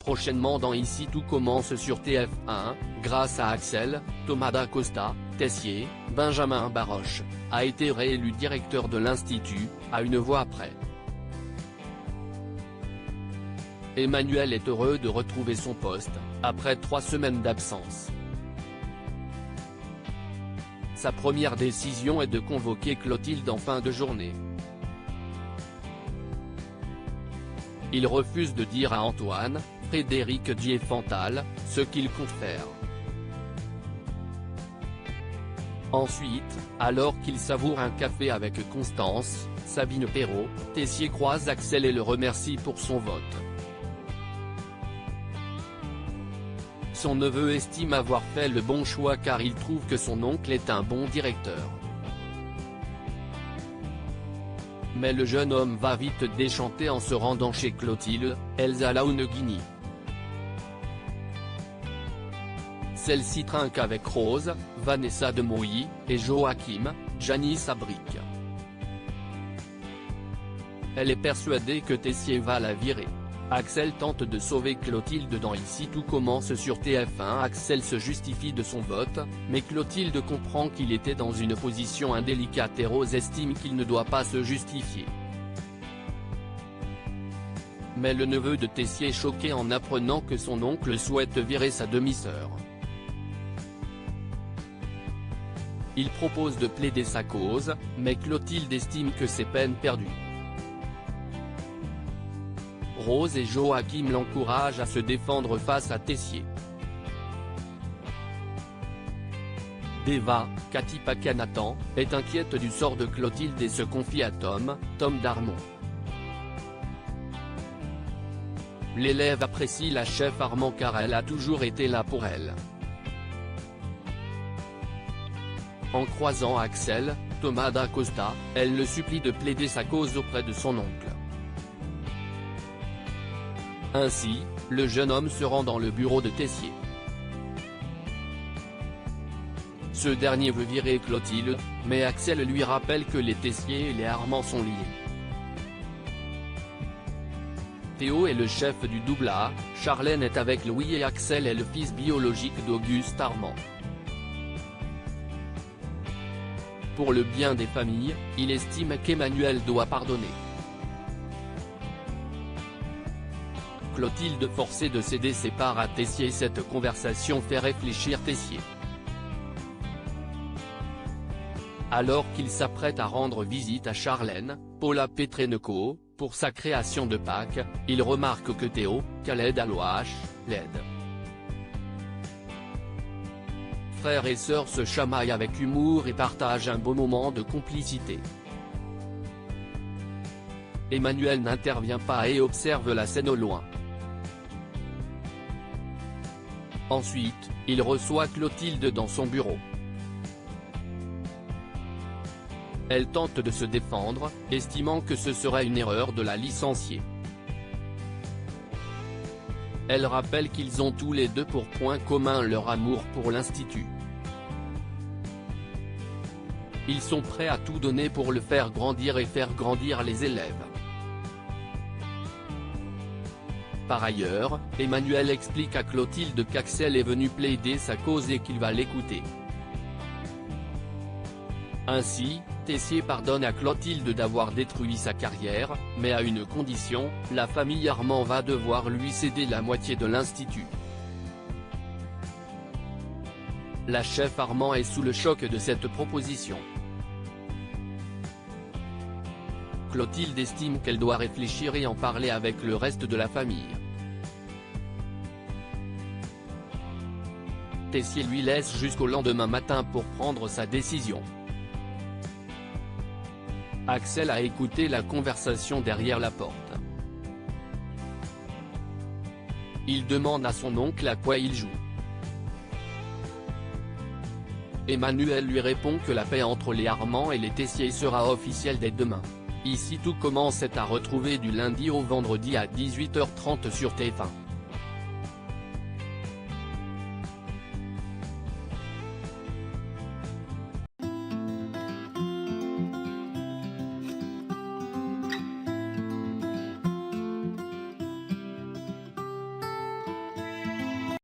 prochainement dans Ici tout commence sur TF1, grâce à Axel, Thomas Dacosta, Tessier, Benjamin Baroche, a été réélu directeur de l'Institut, à une voix près. Emmanuel est heureux de retrouver son poste, après 3 semaines d'absence. Sa première décision est de convoquer Clotilde en fin de journée. Il refuse de dire à Antoine, Frédéric Diefenthal, ce qu'il compte faire. Ensuite, alors qu'il savoure un café avec Constance, Sabine Perrault, Tessier croise Axel et le remercie pour son vote. Son neveu estime avoir fait le bon choix car il trouve que son oncle est un bon directeur. Mais le jeune homme va vite déchanter en se rendant chez Clotilde, Elsa Launegini. Celle-ci trinque avec Rose, Vanessa de Mouilly, et Joachim, Janice Abric. Elle est persuadée que Tessier va la virer. Axel tente de sauver Clotilde dans Ici tout commence sur TF1. Axel se justifie de son vote, mais Clotilde comprend qu'il était dans une position indélicate et Rose estime qu'il ne doit pas se justifier. Mais le neveu de Tessier est choqué en apprenant que son oncle souhaite virer sa demi-sœur. Il propose de plaider sa cause, mais Clotilde estime que c'est peine perdue. Rose et Joachim l'encouragent à se défendre face à Tessier. Deva, Cathy Pacanathan, est inquiète du sort de Clotilde et se confie à Tom Darmon. L'élève apprécie la chef Armand car elle a toujours été là pour elle. En croisant Axel, Thomas Dacosta, elle le supplie de plaider sa cause auprès de son oncle. Ainsi, le jeune homme se rend dans le bureau de Tessier. Ce dernier veut virer Clotilde, mais Axel lui rappelle que les Tessier et les Armand sont liés. Théo est le chef du double A, Charlène est avec Louis et Axel est le fils biologique d'Auguste Armand. Pour le bien des familles, il estime qu'Emmanuel doit pardonner. Clotilde forcée de céder ses parts à Tessier. Cette conversation fait réfléchir Tessier. Alors qu'il s'apprête à rendre visite à Charlène, Paula Petrenko, pour sa création de Pâques, il remarque que Théo, Khaled Alouache, l'aide. Frères et sœurs se chamaillent avec humour et partagent un beau moment de complicité. Emmanuel n'intervient pas et observe la scène au loin. Ensuite, il reçoit Clotilde dans son bureau. Elle tente de se défendre, estimant que ce serait une erreur de la licencier. Elle rappelle qu'ils ont tous les deux pour point commun leur amour pour l'Institut. Ils sont prêts à tout donner pour le faire grandir et faire grandir les élèves. Par ailleurs, Emmanuel explique à Clotilde qu'Axel est venu plaider sa cause et qu'il va l'écouter. Ainsi, Tessier pardonne à Clotilde d'avoir détruit sa carrière, mais à une condition, la famille Armand va devoir lui céder la moitié de l'Institut. La chef Armand est sous le choc de cette proposition. Clotilde estime qu'elle doit réfléchir et en parler avec le reste de la famille. Tessier lui laisse jusqu'au lendemain matin pour prendre sa décision. Axel a écouté la conversation derrière la porte. Il demande à son oncle à quoi il joue. Emmanuel lui répond que la paix entre les Armand et les Tessier sera officielle dès demain. Ici tout commence est à retrouver du lundi au vendredi à 18h30 sur TF1.